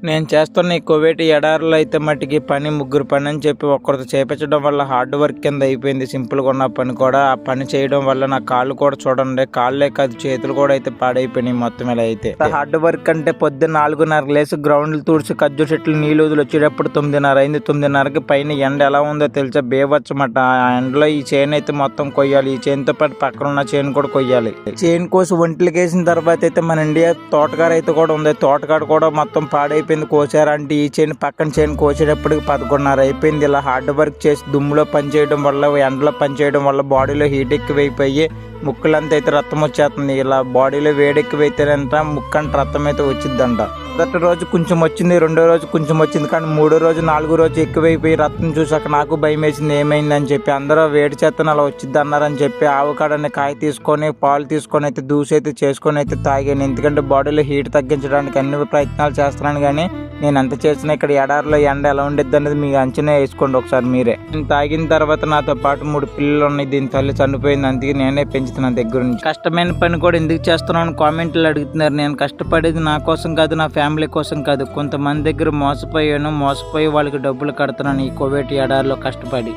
నేను చేస్తున్న ఈ కువైట్ ఎడారిలో అయితే మట్టికి పని ముగ్గురు పని అని చెప్పి ఒక్కరితో చేపించడం వల్ల హార్డ్ వర్క్ కింద అయిపోయింది. సింపుల్గా ఉన్న పని కూడా ఆ పని చేయడం వల్ల నా కాళ్ళు కూడా చూడండి, కాళ్ళే కాదు చేతులు కూడా అయితే పాడైపోయినాయి. మొత్తం ఇలా అయితే హార్డ్ వర్క్ అంటే పొద్దున్న 4:30 లేసి గ్రౌండ్లు తూడ్చి ఖర్జూర చెట్లు నీళ్ళు వదిలి వచ్చేటప్పుడు 9:30 అయింది. 9:30కి పైన ఎండ ఎలా ఉందో తెలుసా, బేవచ్చమాట. ఆ ఎండలో ఈ చేను అయితే మొత్తం కొయ్యాలి. ఈ చేనుతో పాటు పక్కన ఉన్న చేను కూడా కొయ్యాలి. చేను కోసి ఒంట్లకి వేసిన తర్వాత అయితే మన ఇండియా తోటకాడ అయితే కూడా ఉంది. తోటకాడ కూడా మొత్తం పాడైపోయింది. కోసారంటే ఈ చేను పక్కన చేను కోసేటప్పటికి 11:30 అయిపోయింది. ఇలా హార్డ్ వర్క్ చేసి దుమ్ములో పని చేయడం వల్ల, ఎండలో పని చేయడం వల్ల బాడీలో హీట్ ఎక్కువైపోయి ముక్కులంతా అయితే రక్తం వచ్చేస్తుంది. ఇలా బాడీలో వేడి ఎక్కువైతేనంట ముక్కంట రక్తం అయితే వచ్చిందంట. మొదటి రోజు కొంచెం వచ్చింది, రెండో రోజు కొంచెం వచ్చింది, కానీ మూడో రోజు 4వ రోజు ఎక్కువైపోయి రక్తం చూసాక నాకు భయం వేసింది ఏమైందని చెప్పి. అందరూ వేడి చేతను అలా వచ్చింది అన్నారని చెప్పి ఆవకాడని కాయ తీసుకొని పాలు తీసుకొని అయితే దూసి అయితే చేసుకొని అయితే తాగాను. ఎందుకంటే బాడీలో హీట్ తగ్గించడానికి అన్ని ప్రయత్నాలు చేస్తున్నాను, కానీ నేను ఎంత చేసినా ఇక్కడ ఎడారిలో ఎండ ఎలా ఉండిద్ది అనేది మీకు అంచనా వేసుకోండి ఒకసారి మీరే. నేను తాగిన తర్వాత నాతో పాటు 3 పిల్లలు ఉన్నాయి. దీని తల్లి చనిపోయింది, అందుకే నేనే పెంచుతున్నాను దగ్గర నుంచి. కష్టమైన పని కూడా ఎందుకు చేస్తున్నాను కామెంట్లు అడుగుతున్నారు. నేను కష్టపడేది నా కోసం కాదు, నా ఫ్యామిలీ కోసం కాదు. కొంతమంది దగ్గర మోసపోయి వాళ్ళకి డబ్బులు కడుతున్నాను ఈ కువైట్ ఎడారిలో కష్టపడి.